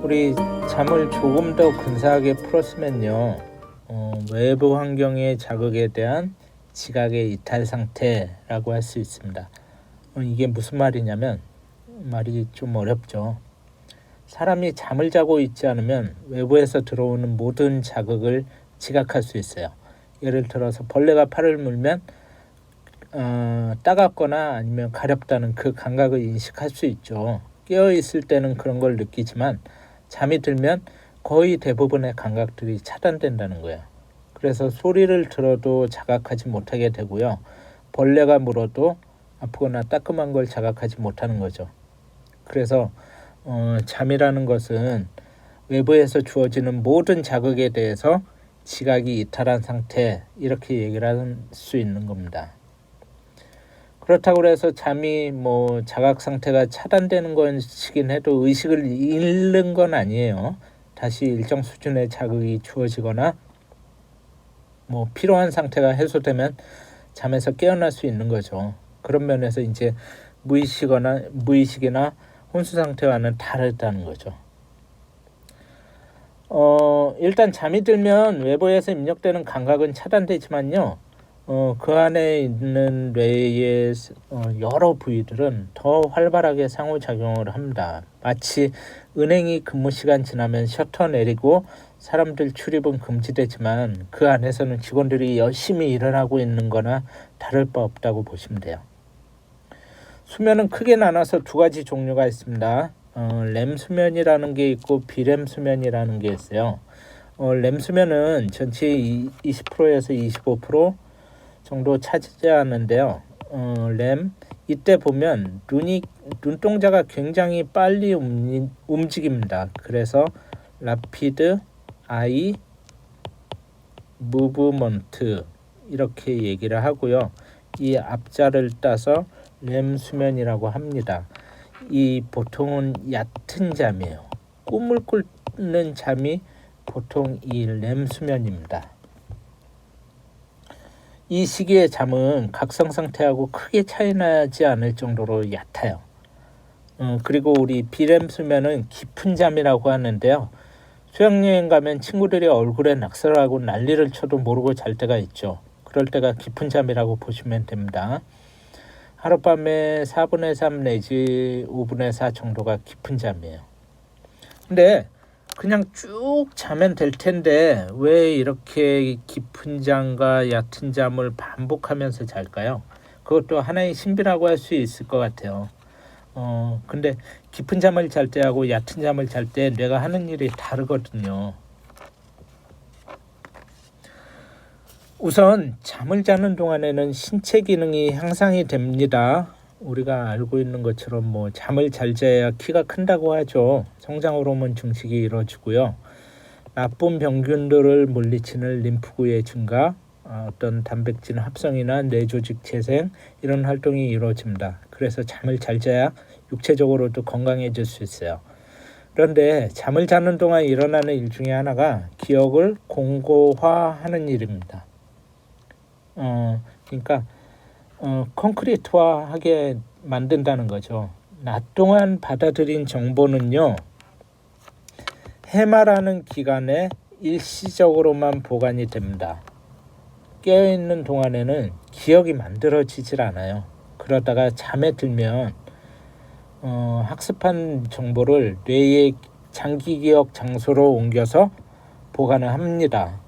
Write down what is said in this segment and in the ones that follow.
우리 잠을 조금 더 근사하게 풀었으면요. 외부 환경의 자극에 대한 지각의 이탈 상태라고 할 수 있습니다. 이게 무슨 말이냐면 말이 좀 어렵죠. 사람이 잠을 자고 있지 않으면 외부에서 들어오는 모든 자극을 지각할 수 있어요. 예를 들어서 벌레가 팔을 물면 따갑거나 아니면 가렵다는 그 감각을 인식할 수 있죠. 깨어 있을 때는 그런 걸 느끼지만 잠이 들면 거의 대부분의 감각들이 차단된다는 거예요. 그래서 소리를 들어도 자각하지 못하게 되고요. 벌레가 물어도 아프거나 따끔한 걸 자각하지 못하는 거죠. 그래서 잠이라는 것은 외부에서 주어지는 모든 자극에 대해서 지각이 이탈한 상태, 이렇게 얘기를 할 수 있는 겁니다. 그렇다고 해서 잠이 자각 상태가 차단되는 것이긴 해도 의식을 잃는 건 아니에요. 다시 일정 수준의 자극이 주어지거나 필요한 상태가 해소되면 잠에서 깨어날 수 있는 거죠. 그런 면에서 이제 무의식이나 혼수 상태와는 다르다는 거죠. 일단 잠이 들면 외부에서 입력되는 감각은 차단되지만요. 그 안에 있는 뇌의 여러 부위들은 더 활발하게 상호작용을 합니다. 마치 은행이 근무 시간 지나면 셔터 내리고 사람들 출입은 금지되지만 그 안에서는 직원들이 열심히 일을 하고 있는 거나 다를 바 없다고 보시면 돼요. 수면은 크게 나눠서 두 가지 종류가 있습니다. 렘 수면이라는 게 있고 비렘 수면이라는 게 있어요. 렘 수면은 전체의 20%에서 25% 정도 차지하는데요. 렘 이때 보면 눈동자가 굉장히 빨리 움직입니다. 그래서 라피드 아이 무브먼트 이렇게 얘기를 하고요. 이 앞자를 따서 렘 수면이라고 합니다. 이 보통은 얕은 잠이에요. 꿈을 꾸는 잠이 보통 이 렘 수면입니다. 이 시기의 잠은 각성 상태하고 크게 차이나지 않을 정도로 얕아요. 그리고 우리 비렘 수면은 깊은 잠이라고 하는데요. 수학여행 가면 친구들이 얼굴에 낙서하고 난리를 쳐도 모르고 잘 때가 있죠. 그럴 때가 깊은 잠이라고 보시면 됩니다. 하룻밤에 4분의 3 내지 5분의 4 정도가 깊은 잠이에요. 근데 그냥 쭉 자면 될 텐데 왜 이렇게 깊은 잠과 얕은 잠을 반복하면서 잘까요? 그것도 하나의 신비라고 할 수 있을 것 같아요. 근데 깊은 잠을 잘 때하고 얕은 잠을 잘 때 뇌가 하는 일이 다르거든요. 우선 잠을 자는 동안에는 신체 기능이 향상이 됩니다. 우리가 알고 있는 것처럼 잠을 잘 자야 키가 큰다고 하죠. 성장 호르몬 증식이 이루어지고요. 나쁜 병균들을 물리치는 림프구의 증가, 어떤 단백질 합성이나 뇌조직 재생 이런 활동이 이루어집니다. 그래서 잠을 잘 자야 육체적으로도 건강해질 수 있어요. 그런데 잠을 자는 동안 일어나는 일 중에 하나가 기억을 공고화하는 일입니다. 그러니까 콘크리트화하게 만든다는 거죠. 낮 동안 받아들인 정보는요. 해마라는 기간에 일시적으로만 보관이 됩니다. 깨어있는 동안에는 기억이 만들어지질 않아요. 그러다가 잠에 들면 학습한 정보를 뇌의 장기기억 장소로 옮겨서 보관을 합니다.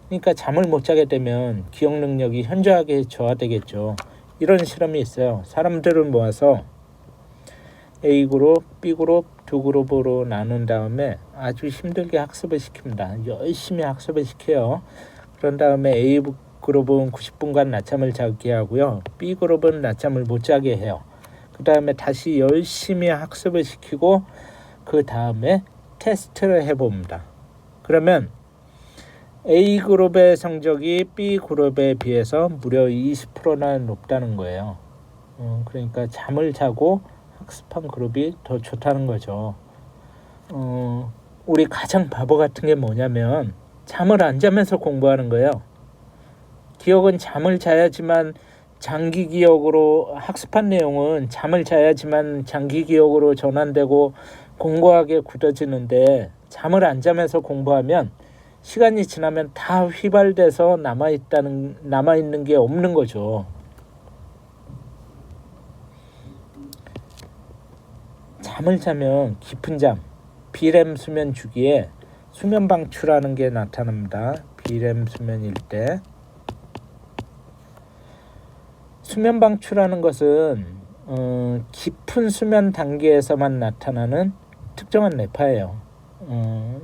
그러니까 잠을 못 자게 되면 기억 능력이 현저하게 저하되겠죠. 이런 실험이 있어요. 사람들을 모아서 A그룹, B그룹 두 그룹으로 나눈 다음에 아주 힘들게 학습을 시킵니다. 열심히 학습을 시켜요. 그런 다음에 A그룹은 90분간 낮잠을 자게 하고요. B그룹은 낮잠을 못 자게 해요. 그 다음에 다시 열심히 학습을 시키고 그 다음에 테스트를 해봅니다. 그러면 A그룹의 성적이 B그룹에 비해서 무려 20%나 높다는 거예요. 그러니까 잠을 자고 학습한 그룹이 더 좋다는 거죠. 우리 가장 바보 같은 게 뭐냐면 잠을 안 자면서 공부하는 거예요. 기억은 잠을 자야지만 장기 기억으로 학습한 내용은 잠을 자야지만 장기 기억으로 전환되고 공고하게 굳어지는데 잠을 안 자면서 공부하면 시간이 지나면 다 휘발돼서 남아있는 게 없는 거죠. 잠을 자면 깊은 잠, 비렘 수면 주기에 수면 방출하는 게 나타납니다. 비렘 수면일 때. 수면 방출하는 것은 깊은 수면 단계에서만 나타나는 특정한 뇌파예요.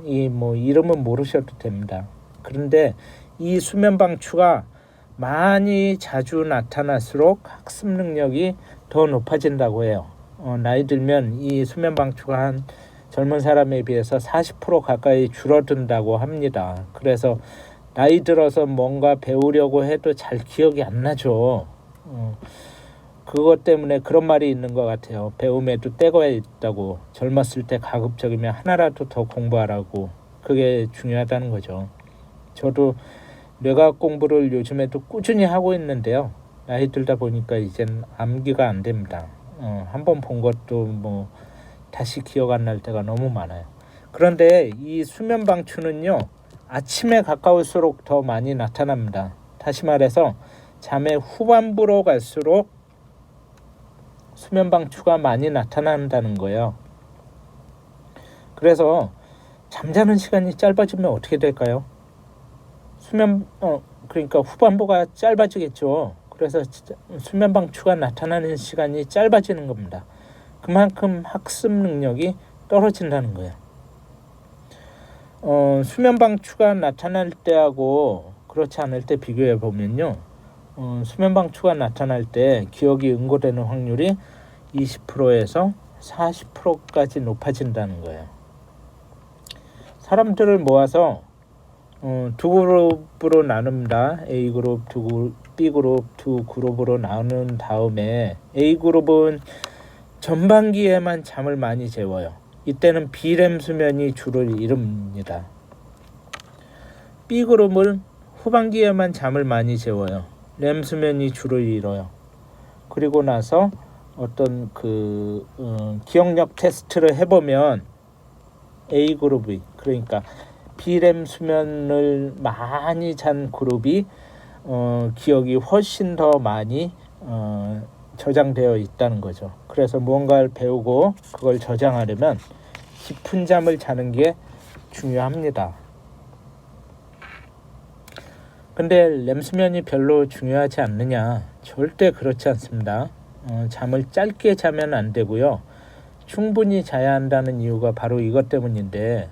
이름은 모르셔도 됩니다. 그런데 이 수면 방출가 많이 자주 나타날수록 학습 능력이 더 높아진다고 해요. 나이 들면 이 수면 방출가 한 젊은 사람에 비해서 40% 가까이 줄어든다고 합니다. 그래서 나이 들어서 뭔가 배우려고 해도 잘 기억이 안 나죠. 그것 때문에 그런 말이 있는 것 같아요. 배움에도 때가 있다고. 젊었을 때 가급적이면 하나라도 더 공부하라고. 그게 중요하다는 거죠. 저도 뇌과학 공부를 요즘에도 꾸준히 하고 있는데요. 나이 들다 보니까 이젠 암기가 안 됩니다. 한번 본 것도 다시 기억 안 날 때가 너무 많아요. 그런데 이 수면 방출은요, 아침에 가까울수록 더 많이 나타납니다. 다시 말해서 잠의 후반부로 갈수록 수면 방출가 많이 나타난다는 거예요. 그래서 잠자는 시간이 짧아지면 어떻게 될까요? 그러니까 후반부가 짧아지겠죠. 그래서 수면 방출가 나타나는 시간이 짧아지는 겁니다. 그만큼 학습 능력이 떨어진다는 거예요. 수면 방출가 나타날 때하고 그렇지 않을 때 비교해 보면요. 수면 방출가 나타날 때 기억이 응고되는 확률이 20%에서 40%까지 높아진다는 거예요. 사람들을 모아서 두 그룹으로 나눕니다. A그룹, B그룹 두 그룹으로 나눈 다음에 A그룹은 전반기에만 잠을 많이 재워요. 이때는 비렘 수면이 주를 이룹니다. B그룹은 후반기에만 잠을 많이 재워요. 렘 수면이 주를 이뤄요. 그리고 나서 어떤 기억력 테스트를 해보면 A그룹이, 그러니까 비렘 수면을 많이 잔 그룹이 기억이 훨씬 더 많이 저장되어 있다는 거죠. 그래서 무언가를 배우고 그걸 저장하려면 깊은 잠을 자는 게 중요합니다. 근데 렘수면이 별로 중요하지 않느냐? 절대 그렇지 않습니다. 잠을 짧게 자면 안 되고요. 충분히 자야 한다는 이유가 바로 이것 때문인데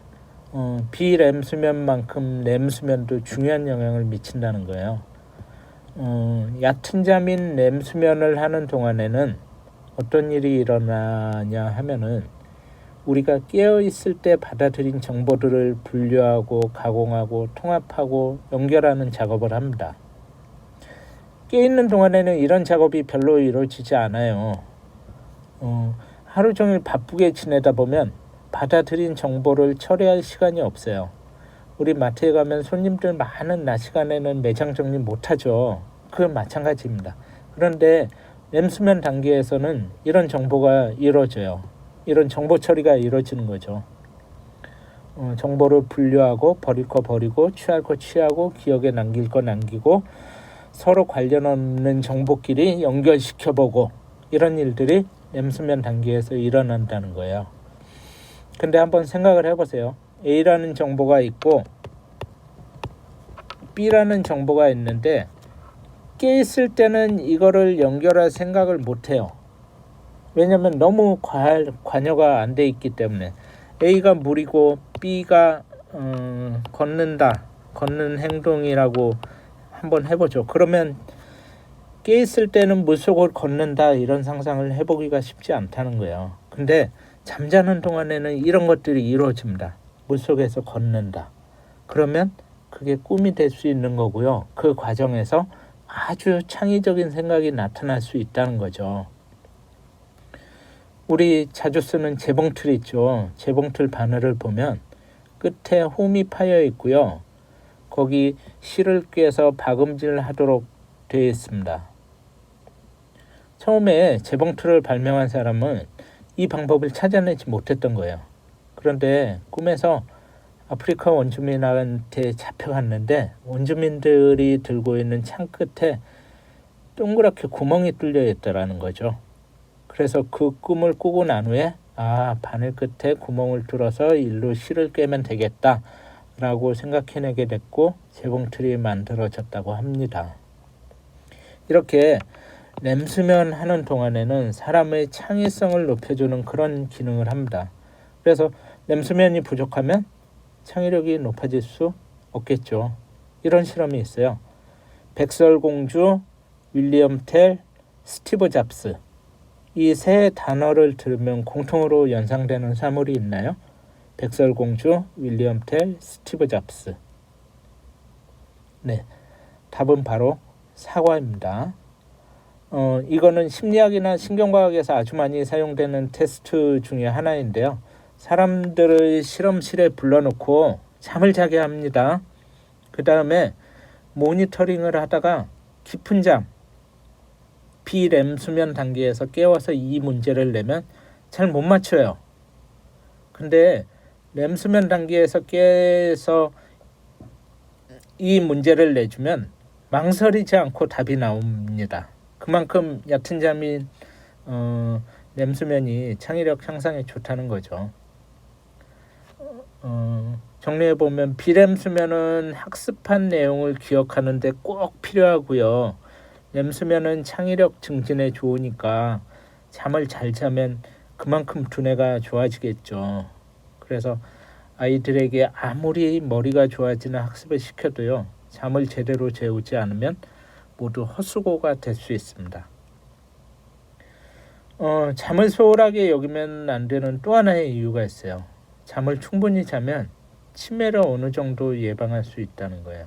비렘 수면만큼 렘 수면도 중요한 영향을 미친다는 거예요. 얕은 잠인 렘 수면을 하는 동안에는 어떤 일이 일어나냐 하면은 우리가 깨어 있을 때 받아들인 정보들을 분류하고 가공하고 통합하고 연결하는 작업을 합니다. 깨어 있는 동안에는 이런 작업이 별로 이루어지지 않아요. 하루 종일 바쁘게 지내다 보면 받아들인 정보를 처리할 시간이 없어요. 우리 마트에 가면 손님들 많은 낮 시간에는 매장 정리 못하죠. 그건 마찬가지입니다. 그런데 렘수면 단계에서는 이런 정보가 이루어져요. 이런 정보 처리가 이루어지는 거죠. 정보를 분류하고 버릴 거 버리고 취할 거 취하고 기억에 남길 거 남기고 서로 관련 없는 정보끼리 연결시켜보고 이런 일들이 렘수면 단계에서 일어난다는 거예요. 근데 한번 생각을 해보세요. A라는 정보가 있고 B라는 정보가 있는데 깨있을 때는 이거를 연결할 생각을 못해요. 왜냐하면 너무 관여가 안 돼 있기 때문에. A가 물이고 B가 걷는 행동이라고 한번 해보죠. 그러면 깨있을 때는 물속을 걷는다 이런 상상을 해보기가 쉽지 않다는 거예요. 근데 잠자는 동안에는 이런 것들이 이루어집니다. 물속에서 걷는다. 그러면 그게 꿈이 될 수 있는 거고요. 그 과정에서 아주 창의적인 생각이 나타날 수 있다는 거죠. 우리 자주 쓰는 재봉틀 있죠. 재봉틀 바늘을 보면 끝에 홈이 파여 있고요. 거기 실을 꿰서 박음질 하도록 되어 있습니다. 처음에 재봉틀을 발명한 사람은 이 방법을 찾아내지 못했던 거예요. 그런데 꿈에서 아프리카 원주민한테 잡혀갔는데 원주민들이 들고 있는 창 끝에 동그랗게 구멍이 뚫려 있더라는 거죠. 그래서 그 꿈을 꾸고 난 후에 바늘 끝에 구멍을 뚫어서 일로 실을 꿰면 되겠다 라고 생각해내게 됐고 재봉틀이 만들어졌다고 합니다. 이렇게 램수면 하는 동안에는 사람의 창의성을 높여주는 그런 기능을 합니다. 그래서 램수면이 부족하면 창의력이 높아질 수 없겠죠. 이런 실험이 있어요. 백설공주, 윌리엄 텔, 스티브 잡스, 이 세 단어를 들으면 공통으로 연상되는 사물이 있나요? 백설공주, 윌리엄 텔, 스티브 잡스. 네, 답은 바로 사과입니다. 이거는 심리학이나 신경과학에서 아주 많이 사용되는 테스트 중에 하나인데요. 사람들을 실험실에 불러놓고 잠을 자게 합니다. 그 다음에 모니터링을 하다가 깊은 잠, 비렘 수면 단계에서 깨워서 이 문제를 내면 잘 못 맞춰요. 근데 렘 수면 단계에서 깨서 이 문제를 내주면 망설이지 않고 답이 나옵니다. 그만큼 얕은 잠인 렘 수면이 창의력 향상에 좋다는 거죠. 정리해보면 비렘 수면은 학습한 내용을 기억하는 데 꼭 필요하고요. 렘 수면은 창의력 증진에 좋으니까 잠을 잘 자면 그만큼 두뇌가 좋아지겠죠. 그래서 아이들에게 아무리 머리가 좋아지는 학습을 시켜도요, 잠을 제대로 재우지 않으면 모두 헛수고가 될 수 있습니다. 잠을 소홀하게 여기면 안 되는 또 하나의 이유가 있어요. 잠을 충분히 자면 치매를 어느 정도 예방할 수 있다는 거예요.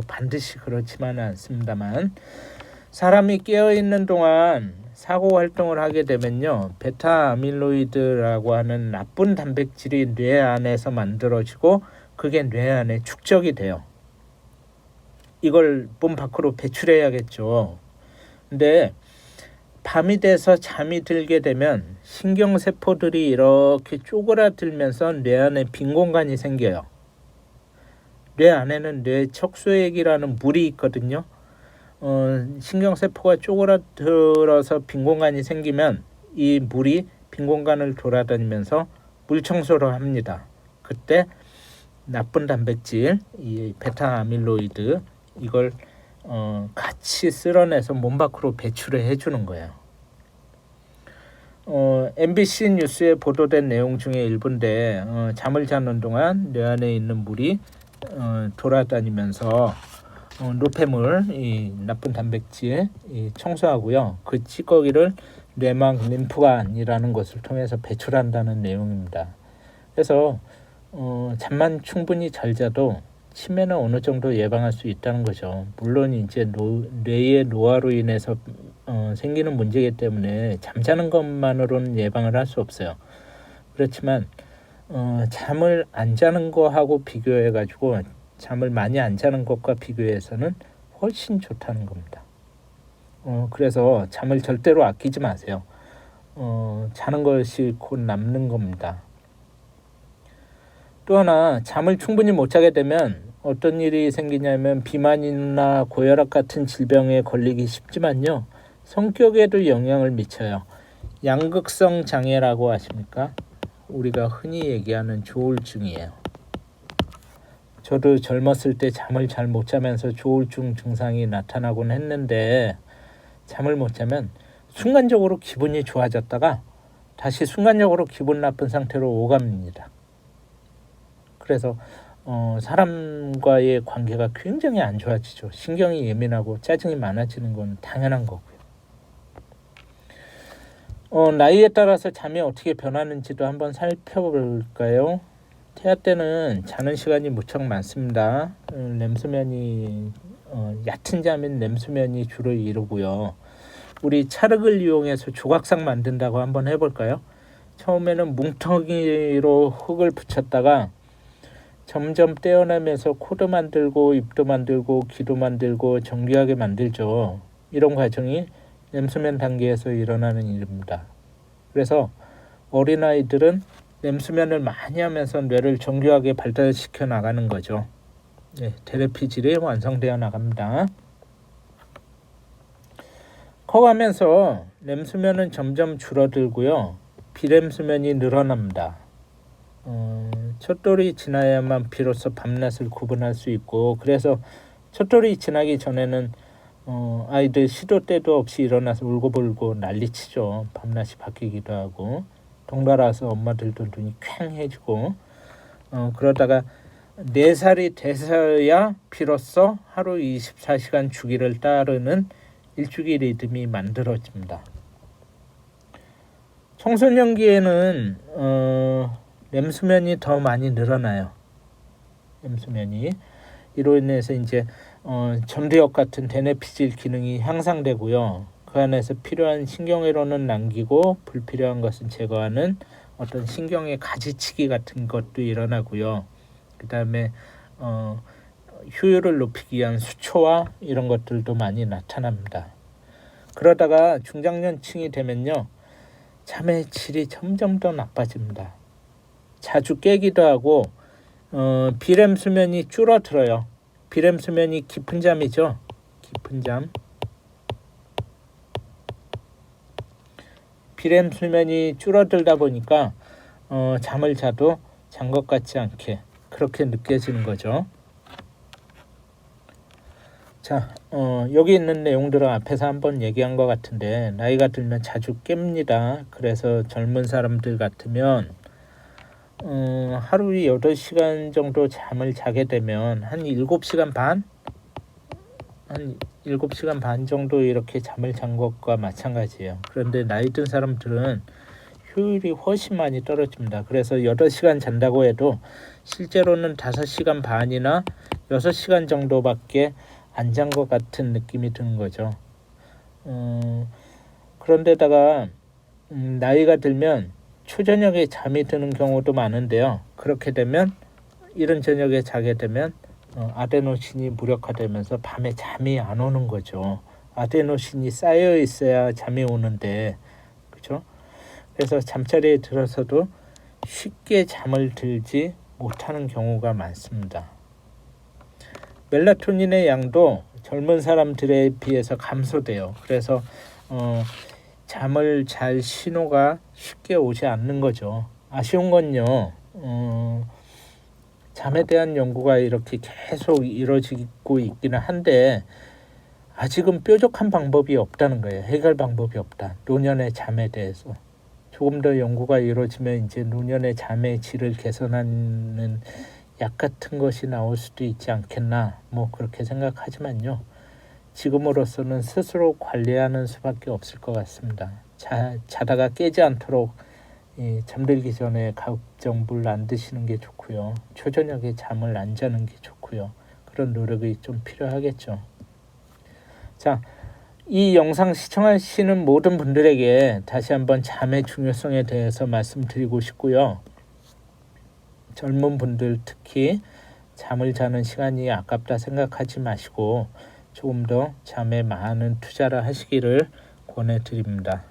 반드시 그렇지만은 않습니다만, 사람이 깨어있는 동안 사고 활동을 하게 되면요, 베타 아밀로이드라고 하는 나쁜 단백질이 뇌 안에서 만들어지고 그게 뇌 안에 축적이 돼요. 이걸 몸 밖으로 배출해야겠죠. 근데 밤이 돼서 잠이 들게 되면 신경세포들이 이렇게 쪼그라들면서 뇌 안에 빈 공간이 생겨요. 뇌 안에는 뇌척수액이라는 물이 있거든요. 신경세포가 쪼그라들어서 빈 공간이 생기면 이 물이 빈 공간을 돌아다니면서 물 청소를 합니다. 그때 나쁜 단백질, 이 베타 아밀로이드, 이걸 같이 쓸어내서 몸 밖으로 배출을 해주는 거예요. MBC 뉴스에 보도된 내용 중에 일부인데, 잠을 자는 동안 뇌 안에 있는 물이 돌아다니면서 노폐물, 이 나쁜 단백질 청소하고요. 그 찌꺼기를 뇌막 림프관이라는 것을 통해서 배출한다는 내용입니다. 그래서 잠만 충분히 잘 자도 치매는 어느 정도 예방할 수 있다는 거죠. 물론 이제 뇌의 노화로 인해서 생기는 문제이기 때문에 잠자는 것만으로는 예방을 할 수 없어요. 그렇지만 잠을 안 자는 거하고 비교해가지고 잠을 많이 안 자는 것과 비교해서는 훨씬 좋다는 겁니다. 그래서 잠을 절대로 아끼지 마세요. 자는 것이 곧 남는 겁니다. 또 하나, 잠을 충분히 못 자게 되면 어떤 일이 생기냐면 비만이나 고혈압 같은 질병에 걸리기 쉽지만요, 성격에도 영향을 미쳐요. 양극성 장애라고 아십니까? 우리가 흔히 얘기하는 조울증이에요. 저도 젊었을 때 잠을 잘 못 자면서 조울증 증상이 나타나곤 했는데, 잠을 못 자면 순간적으로 기분이 좋아졌다가 다시 순간적으로 기분 나쁜 상태로 오갑니다. 그래서 사람과의 관계가 굉장히 안 좋아지죠. 신경이 예민하고 짜증이 많아지는 건 당연한 거고요. 나이에 따라서 잠이 어떻게 변하는지도 한번 살펴볼까요? 태아 때는 자는 시간이 무척 많습니다. 렘수면이 얕은 잠인 렘수면이 주로 이루고요. 우리 찰흙을 이용해서 조각상 만든다고 한번 해볼까요? 처음에는 뭉텅이로 흙을 붙였다가 점점 떼어내면서 코도 만들고 입도 만들고 귀도 만들고 정교하게 만들죠. 이런 과정이 렘수면 단계에서 일어나는 일입니다. 그래서 어린아이들은 렘수면을 많이 하면서 뇌를 정교하게 발달시켜 나가는 거죠. 네, 테레피질이 완성되어 나갑니다. 커가면서 렘수면은 점점 줄어들고요. 비렘수면이 늘어납니다. 첫 돌이 지나야만 비로소 밤낮을 구분할 수 있고, 그래서 첫 돌이 지나기 전에는 아이들 시도 때도 없이 일어나서 울고불고 난리치죠. 밤낮이 바뀌기도 하고, 동달아서 엄마들도 눈이 퀭해지고, 그러다가 4살이 돼서야 비로소 하루 24시간 주기를 따르는 일주기 리듬이 만들어집니다. 청소년기에는 렘수면이 더 많이 늘어나요. 렘수면이 이로 인해서 이제 전두엽 같은 대뇌피질 기능이 향상되고요. 그 안에서 필요한 신경회로는 남기고 불필요한 것은 제거하는 어떤 신경의 가지치기 같은 것도 일어나고요. 그 다음에 효율을 높이기 위한 수초와 이런 것들도 많이 나타납니다. 그러다가 중장년층이 되면요, 잠의 질이 점점 더 나빠집니다. 자주 깨기도 하고 비렘 수면이 줄어들어요. 비렘 수면이 깊은 잠이죠. 깊은 잠. 비렘 수면이 줄어들다 보니까 잠을 자도 잔 것 같지 않게 그렇게 느껴지는 거죠. 자, 여기 있는 내용들은 앞에서 한번 얘기한 것 같은데 나이가 들면 자주 깹니다. 그래서 젊은 사람들 같으면 하루에 8시간 정도 잠을 자게 되면 한 7시간 반? 한 7시간 반 정도 이렇게 잠을 잔 것과 마찬가지예요. 그런데 나이 든 사람들은 효율이 훨씬 많이 떨어집니다. 그래서 8시간 잔다고 해도 실제로는 5시간 반이나 6시간 정도밖에 안 잔 것 같은 느낌이 드는 거죠. 그런데다가 나이가 들면 초저녁에 잠이 드는 경우도 많은데요. 그렇게 되면 이른 저녁에 자게 되면 아데노신이 무력화되면서 밤에 잠이 안 오는 거죠. 아데노신이 쌓여 있어야 잠이 오는데, 그렇죠? 그래서 잠자리에 들어서도 쉽게 잠을 들지 못하는 경우가 많습니다. 멜라토닌의 양도 젊은 사람들에 비해서 감소돼요. 그래서 잠을 잘 신호가 쉽게 오지 않는 거죠. 아쉬운 건요, 잠에 대한 연구가 이렇게 계속 이루어지고 있기는 한데 아직은 뾰족한 방법이 없다는 거예요. 해결 방법이 없다. 노년의 잠에 대해서. 조금 더 연구가 이루어지면 이제 노년의 잠의 질을 개선하는 약 같은 것이 나올 수도 있지 않겠나, 뭐 그렇게 생각하지만요. 지금으로서는 스스로 관리하는 수밖에 없을 것 같습니다. 자다가 깨지 않도록 잠들기 전에 가급적 물 안 드시는 게 좋고요. 초저녁에 잠을 안 자는 게 좋고요. 그런 노력이 좀 필요하겠죠. 자, 이 영상 시청하시는 모든 분들에게 다시 한번 잠의 중요성에 대해서 말씀드리고 싶고요. 젊은 분들 특히 잠을 자는 시간이 아깝다 생각하지 마시고 조금 더 잠에 많은 투자를 하시기를 권해드립니다.